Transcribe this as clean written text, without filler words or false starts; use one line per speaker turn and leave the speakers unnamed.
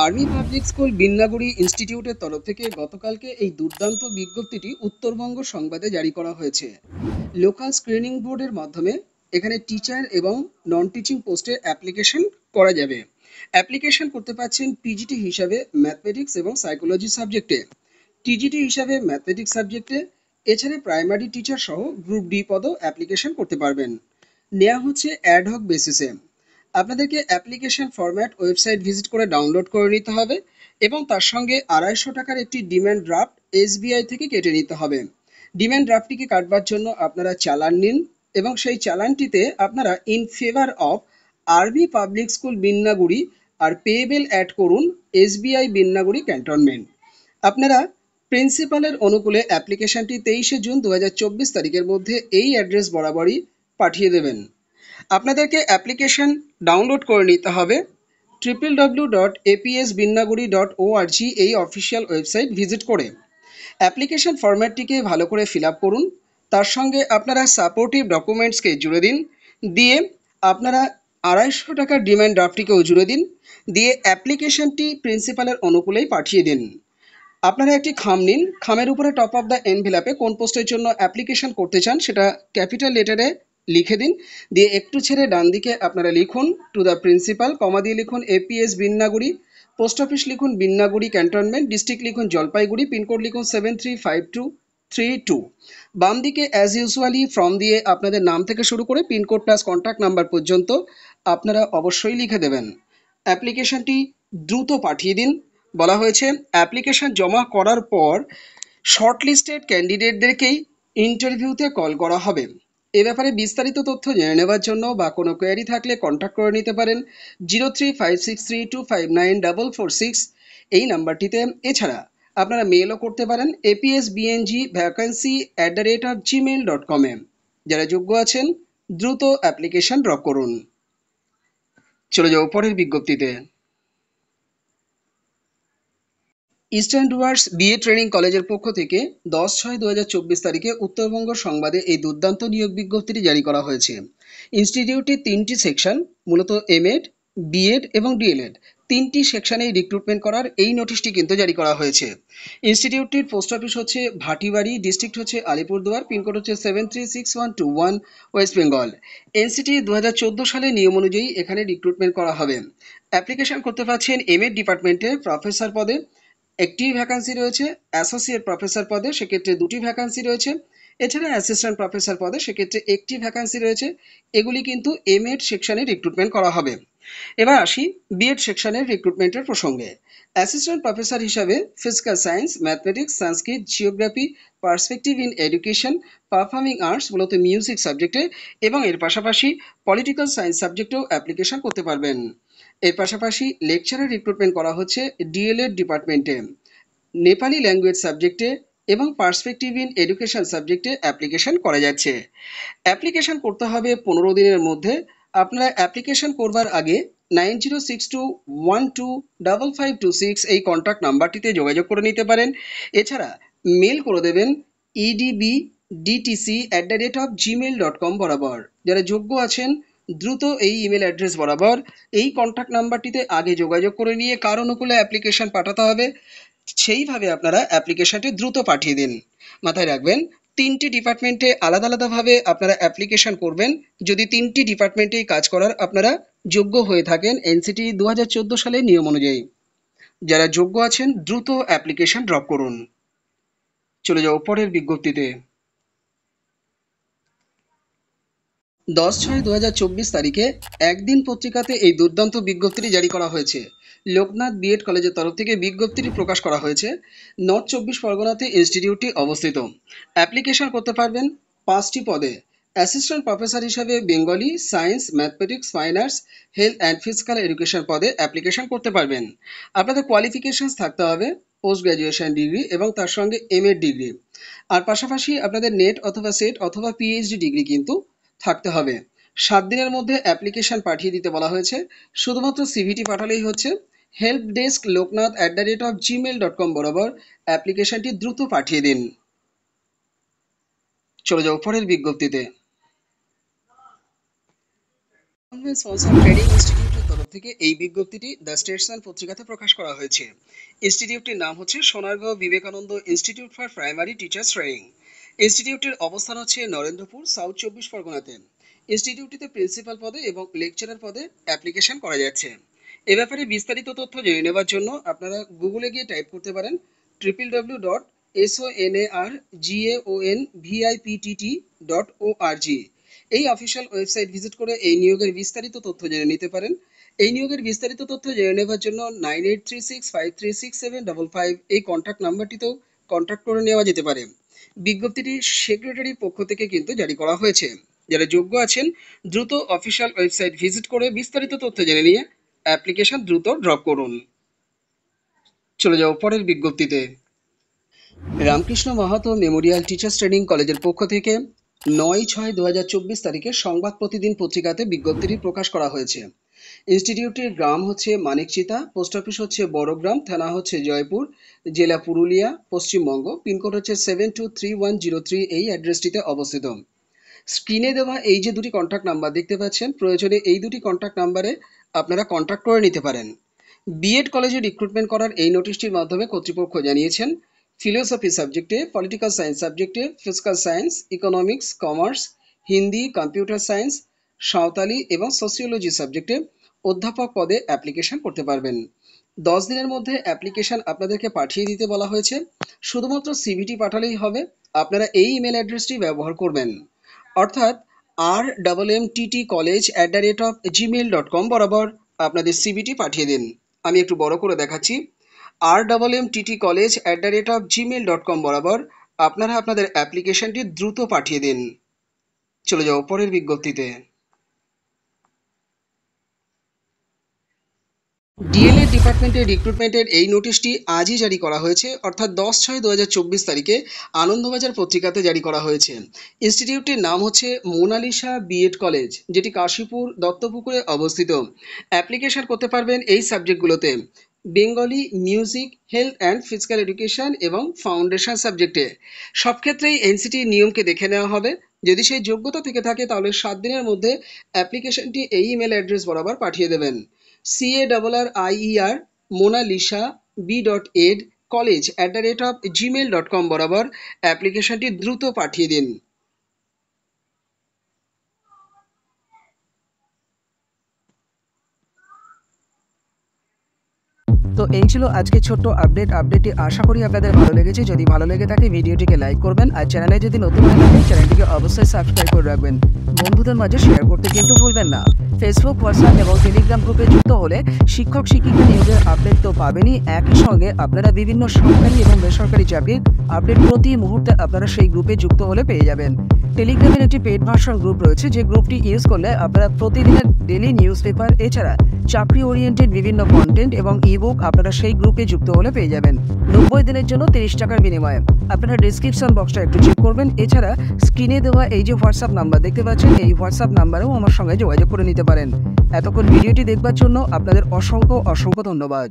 Army public school Binnaguri ইনস্টিটিউটের তরফ থেকে গতকালকে এই দুর্দান্ত বিজ্ঞপ্তিটি উত্তরবঙ্গ সংবাদে জারি করা হয়েছে। লোকাল স্ক্রিনিং বোর্ডের মাধ্যমে এখানে টিচার এবং নন টিচিং পোস্টে অ্যাপ্লিকেশন করা যাবে। অ্যাপ্লিকেশন করতে পারছেন পিজিটি হিসাবে ম্যাথমেটিক্স এবং সাইকোলজি সাবজেক্টে, টিজিটি হিসাবে ম্যাথমেটিক্স সাবজেক্টে, এছাড়া প্রাইমারি টিচার সহ গ্রুপ ডি পদও অ্যাপ্লিকেশন করতে পারবেন। নেওয়া হচ্ছে অ্যাডহক বেসিসে। আপনাদেরকে অ্যাপ্লিকেশন ফরম্যাট ওয়েবসাইট ভিজিট করে ডাউনলোড করে নিতে হবে এবং তার সঙ্গে 250 টাকার একটি ডিম্যান্ড ড্রাফট এসবিআই থেকে কেটে নিতে হবে। ডিম্যান্ড ড্রাফটটিকে কাটবার জন্য আপনারা চালান নিন এবং সেই চালানটিতে আপনারা ইন ফেভার অফ আরবি পাবলিক স্কুল বিন্নাগুড়ি আর পেয়েবেল অ্যাড করুন এসবিআই বিন্নাগুড়ি ক্যান্টনমেন্ট। আপনারা প্রিন্সিপালের অনুকূলে অ্যাপ্লিকেশনটি 23শে জুন 2024 তারিখের মধ্যে এই অ্যাড্রেস বরাবরই পাঠিয়ে দেবেন। আপনাদেরকে অ্যাপ্লিকেশন ডাউনলোড করে নিতে হবে www.apsbinnaguri.org এই অফিসিয়াল ওয়েবসাইট ভিজিট করে। অ্যাপ্লিকেশন ফরম্যাটটিকে ভালো করে ফিল আপ করুন, তার সঙ্গে আপনারা সাপোর্টিভ ডকুমেন্টসকে জুড়ে দিন, দিয়ে আপনারা 250 টাকার ডিম্যান্ড ড্রাফটটিকেও জুড়ে দিন, দিয়ে অ্যাপ্লিকেশনটি প্রিন্সিপালের অনুকূলেই পাঠিয়ে দিন। আপনারা একটি খাম নিন, খামের উপরে টপ অফ দ্য এনভেলাপে কোন পোস্টের জন্য অ্যাপ্লিকেশন করতে চান সেটা ক্যাপিটাল লেটারে লিখে দিন, দিয়ে একটু ছেড়ে ডান দিকে আপনারা লিখুন টু দ্য প্রিন্সিপাল, কমা দিয়ে লিখুন এপিএস বিন্নাগুড়ি, পোস্ট অফিস লিখুন বিন্নাগুড়ি ক্যান্টনমেন্ট, ডিস্ট্রিক্ট লিখুন জলপাইগুড়ি, পিনকোড লিখুন 735232। বাম দিকে অ্যাজ ইউজুয়ালি ফর্ম দিয়ে আপনাদের নাম থেকে শুরু করে পিনকোড প্লাস কন্ট্যাক্ট নাম্বার পর্যন্ত আপনারা অবশ্যই লিখে দেবেন। অ্যাপ্লিকেশনটি দ্রুত পাঠিয়ে দিন। বলা হয়েছে অ্যাপ্লিকেশন জমা করার পর শর্টলিস্টেড ক্যান্ডিডেটদেরকেই ইন্টারভিউতে কল করা হবে। এ ব্যাপারে বিস্তারিত তথ্য জেনে নেওয়ার জন্য বা কোনো কোয়ারি থাকলে কন্ট্যাক্ট করে নিতে পারেন 0356325946 এই নাম্বারটিতে। এছাড়া আপনারা মেলও করতে পারেন apsbngvacancy@gmail.com এ। যারা যোগ্য আছেন দ্রুত অ্যাপ্লিকেশন ড্রপ করুন। চলে যাও পরের বিজ্ঞপ্তিতে। ইস্টার্ন ডুয়ার্স বিএ ট্রেনিং কলেজের পক্ষ থেকে 10/6/2024 তারিখে উত্তরবঙ্গ সংবাদে এই দুর্দান্ত নিয়োগ বিজ্ঞপ্তিটি জারি করা হয়েছে। ইনস্টিটিউটটির 3টি সেকশন, মূলত এমএড, বিএড এবং ডিএলএড, 3টি সেকশনেই রিক্রুটমেন্ট করার এই নোটিশটি কিন্তু জারি করা হয়েছে। ইনস্টিটিউটটির পোস্ট অফিস হচ্ছে ভাটিবাড়ি, ডিস্ট্রিক্ট হচ্ছে আলিপুরদুয়ার, পিনকোড হচ্ছে 736121 ওয়েস্ট বেঙ্গল। এনসিটি 2014 সালে নিয়ম অনুযায়ী এখানে রিক্রুটমেন্ট করা হবে। অ্যাপ্লিকেশন করতে পারছেন এমএড ডিপার্টমেন্টে প্রফেসর পদে একটি ভ্যাকান্সি রয়েছে, অ্যাসোসিয়েট প্রফেসর পদে সেক্ষেত্রে 2টি ভ্যাকান্সি রয়েছে, এছাড়া অ্যাসিস্ট্যান্ট প্রফেসর পদে সেক্ষেত্রে একটি ভ্যাকান্সি রয়েছে। এগুলি কিন্তু এমএড সেকশনে রিক্রুটমেন্ট করা হবে। এবার আসি বিএড সেকশনের রিক্রুটমেন্টের প্রসঙ্গে। অ্যাসিস্ট্যান্ট প্রফেসর হিসাবে physical science, mathematics, Sanskrit, geography, perspective in education, performing arts মূলত মিউজিক সাবজেক্টে এবং এর পাশাপাশি পলিটিক্যাল সায়েন্স সাবজেক্টেও অ্যাপ্লিকেশন করতে পারবেন। এর পাশাপাশি লেকচারার রিক্রুটমেন্ট করা হচ্ছে ডিএলএড ডিপার্টমেন্টে, নেপালি ল্যাঙ্গুয়েজ সাবজেক্টে এবং পার্সপেক্টিভ ইন এডুকেশন সাবজেক্টে অ্যাপ্লিকেশন করা যাচ্ছে। অ্যাপ্লিকেশন করতে হবে 15 দিনের মধ্যে। আপনারা অ্যাপ্লিকেশন করবার আগে 9062125526 এই কন্ট্যাক্ট নাম্বারটিতে যোগাযোগ করে নিতে পারেন। এছাড়া মেল করে দেবেন edbdtc@gmail.com বরাবর। যারা যোগ্য আছেন দ্রুত এই ইমেল অ্যাড্রেস বরাবর এই কন্ট্যাক্ট নাম্বারটিতে আগে যোগাযোগ করে নিয়ে কার অনুকূলে অ্যাপ্লিকেশন পাঠাতে হবে সেইভাবে আপনারা অ্যাপ্লিকেশনটি দ্রুত পাঠিয়ে দিন। মাথায় রাখবেন 3টি ডিপার্টমেন্টে আলাদা আলাদাভাবে আপনারা অ্যাপ্লিকেশন করবেন যদি 3টি ডিপার্টমেন্টেই কাজ করার আপনারা যোগ্য হয়ে থাকেন এনসিটি 2014 সালের নিয়ম অনুযায়ী। যারা যোগ্য আছেন দ্রুত অ্যাপ্লিকেশন ড্রপ করুন। চলে যাও পরের বিজ্ঞপ্তিতে। 10/6/2024 তারিখে একদিন পত্রিকাতে এই দুর্দান্ত বিজ্ঞপ্তিটি জারি করা হয়েছে। লোকনাথ বিএড কলেজের তরফ থেকে বিজ্ঞপ্তিটি প্রকাশ করা হয়েছে। নর্থ 24 পরগনাতে ইনস্টিটিউটটি অবস্থিত। অ্যাপ্লিকেশন করতে পারবেন 5টি পদে। অ্যাসিস্ট্যান্ট প্রফেসর হিসাবে Bengali, science, mathematics, fine arts, health and physical education পদে অ্যাপ্লিকেশন করতে পারবেন। আপনাদের কোয়ালিফিকেশনস থাকতে হবে পোস্ট গ্র্যাজুয়েশন ডিগ্রি এবং তার সঙ্গে এমএড ডিগ্রি, আর পাশাপাশি আপনাদের নেট অথবা সেট অথবা পিএইচডি ডিগ্রি কিন্তু থাকতে হবে। 7 দিনের মধ্যে অ্যাপ্লিকেশন পাঠিয়ে দিতে বলা হয়েছে। শুধুমাত্র সিভিটি পাঠালেই হচ্ছে। হেল্প ডেস্ক loknath@gmail.com বরাবর অ্যাপ্লিকেশনটি দ্রুত পাঠিয়ে দিন। চলে যাও পরের বিজ্ঞপ্তিতে। ট্রেনিং ইনস্টিটিউটের তরফ থেকে এই বিজ্ঞপ্তিটি দ্য স্টেটসম্যান পত্রিকাতে প্রকাশ করা হয়েছে। ইনস্টিটিউটটির নাম হচ্ছে Sonargaon Vivekananda institute for primary teachers training. ইনস্টিটিউটটির অবস্থান হচ্ছে নরেন্দ্রপুর, সাউথ 24 পরগনাতে। ইনস্টিটিউটটিতে প্রিন্সিপাল পদে এবং লেকচারার পদে অ্যাপ্লিকেশন করা যাচ্ছে। এ ব্যাপারে বিস্তারিত তথ্য জেনে নেওয়ার জন্য আপনারা গুগলে গিয়ে টাইপ করতে পারেন www.sonargaonvipt.org। এই অফিসিয়াল ওয়েবসাইট ভিজিট করে এই নিয়োগের বিস্তারিত তথ্য জেনে নিতে পারেন। এই নিয়োগের বিস্তারিত তথ্য জেনে নেওয়ার জন্য 9836536755 এই কন্ট্যাক্ট নাম্বারটিতেও কন্ট্যাক্ট করে নেওয়া যেতে পারে। বিজ্ঞপ্তিটি সেক্রেটারির পক্ষ থেকে কিন্তু জারি করা হয়েছে। যারা যোগ্য আছেন দ্রুত অফিসিয়াল ওয়েবসাইট ভিজিট করে বিস্তারিত তথ্য জেনে নিয়ে অ্যাপ্লিকেশন দ্রুত ড্রপ করুন। চলে যাও পরের বিজ্ঞপ্তিতে। Ramakrishna Mahato Memorial teachers training কলেজের পক্ষ থেকে 9/6/2024 তারিখে সংবাদ প্রতিদিন পত্রিকাতে বিজ্ঞপ্তিটি প্রকাশ করা হয়েছে। ইনস্টিটিউটটির গ্রাম হচ্ছে মানিকচিতা, পোস্ট অফিস হচ্ছে বড়গ্রাম, থানা হচ্ছে জয়পুর, জেলা পুরুলিয়া, পশ্চিমবঙ্গ, পিনকোড হচ্ছে 723103। এই অ্যাড্রেসটিতে অবস্থিত। স্ক্রিনে দেওয়া এই যে দুটি কন্ট্যাক্ট নাম্বার দেখতে পাচ্ছেন, প্রয়োজনে এই দুটি কন্ট্যাক্ট নাম্বারে আপনারা কন্ট্যাক্ট করে নিতে পারেন। বিএড কলেজে রিক্রুটমেন্ট করার এই নোটিশটির মাধ্যমে কর্তৃপক্ষ জানিয়েছেন ফিলোসফি সাবজেক্টে, পলিটিক্যাল সায়েন্স সাবজেক্টে, physical science, economics, commerce, Hindi, computer science, Santali এবং সোসিওলজি সাবজেক্টে অধ্যাপক পদে অ্যাপ্লিকেশন করতে পারবেন। 10 দিনের মধ্যে অ্যাপ্লিকেশন আপনাদেরকে পাঠিয়ে দিতে বলা হয়েছে। শুধুমাত্র সিভিটি পাঠালেই হবে। আপনারা এই ইমেল অ্যাড্রেসটি ব্যবহার করবেন, অর্থাৎ rmmttcollege@gmail.com বরাবর আপনাদের সিভিটি পাঠিয়ে দিন। আমি একটু বড় করে দেখাচ্ছি। rmmttcollege@gmail.com বরাবর আপনারা আপনাদের অ্যাপ্লিকেশনটি দ্রুত পাঠিয়ে দিন। চলে যাও পরের বিজ্ঞপ্তিতে। ডিএলএড ডিপার্টমেন্টের রিক্রুটমেন্টের এই নোটিশটি আজই জারি করা হয়েছে, অর্থাৎ 10/6/2024 তারিখে আনন্দবাজার পত্রিকাতে জারি করা হয়েছে। ইনস্টিটিউটটির নাম হচ্ছে মোনালিসা বিএড কলেজ, যেটি কাশীপুর দত্তপুকুরে অবস্থিত। অ্যাপ্লিকেশন করতে পারবেন এই সাবজেক্টগুলোতে: Bengali, music, health and physical education এবং ফাউন্ডেশন সাবজেক্টে। সব ক্ষেত্রেই এনসিটির নিয়মকে দেখে নেওয়া হবে। যদি সেই যোগ্যতা থেকে থাকে তাহলে 7 দিনের মধ্যে অ্যাপ্লিকেশনটি এই ইমেল অ্যাড্রেস বরাবর পাঠিয়ে দেবেন: CARRIER monalisa b.ed college@gmail.com বরাবর অ্যাপ্লিকেশনটি দ্রুত পাঠিয়ে দিন।
তো এই ছিল আজকে ছোট্ট আপডেটটি আশা করি আপনাদের ভালো লেগেছে। যদি ভালো লেগে থাকে ভিডিওটিকে লাইক করবেন, আর চ্যানেলে যদি নতুন হয়ে থাকেন চ্যানেলটিকে অবশ্যই সাবস্ক্রাইব করে রাখবেন। বন্ধুদের মাঝে শেয়ার করতে কিন্তু ভুলবেন না। ফেসবুক, হোয়াটসঅ্যাপ এবং টেলিগ্রাম গ্রুপে যুক্ত হলে শিক্ষক শিক্ষিকা নিয়োগের আপডেট তো পাবেনই, একই সঙ্গে আপনারা বিভিন্ন সরকারি এবং বেসরকারি চাকরির আপডেট প্রতি মুহূর্তে আপনারা সেই গ্রুপে যুক্ত হলে পেয়ে যাবেন। টেলিগ্রামের একটি পেড ভার্সন গ্রুপ রয়েছে, যে গ্রুপটি ইউজ করলে আপনারা প্রতিদিনের ডেলি নিউজ পেপার এছাড়া চাকরি ওরিয়েন্টেড বিভিন্ন কন্টেন্ট এবং ইবুক আপনারা সেই গ্রুপে যুক্ত হলে পেয়ে যাবেন 90 দিনের জন্য 30 টাকার বিনিময়ে। আপনারা ডিসক্রিপশন বক্সটা একটু চেক করবেন। এছাড়া স্ক্রিনে দেওয়া এই যে হোয়াটসঅ্যাপ নাম্বার দেখতে পাচ্ছেন, এই হোয়াটসঅ্যাপ নাম্বারেও আমার সঙ্গে যোগাযোগ করে নিতে পারেন। এতক্ষণ ভিডিওটি দেখবার জন্য আপনাদের অসংখ্য ধন্যবাদ।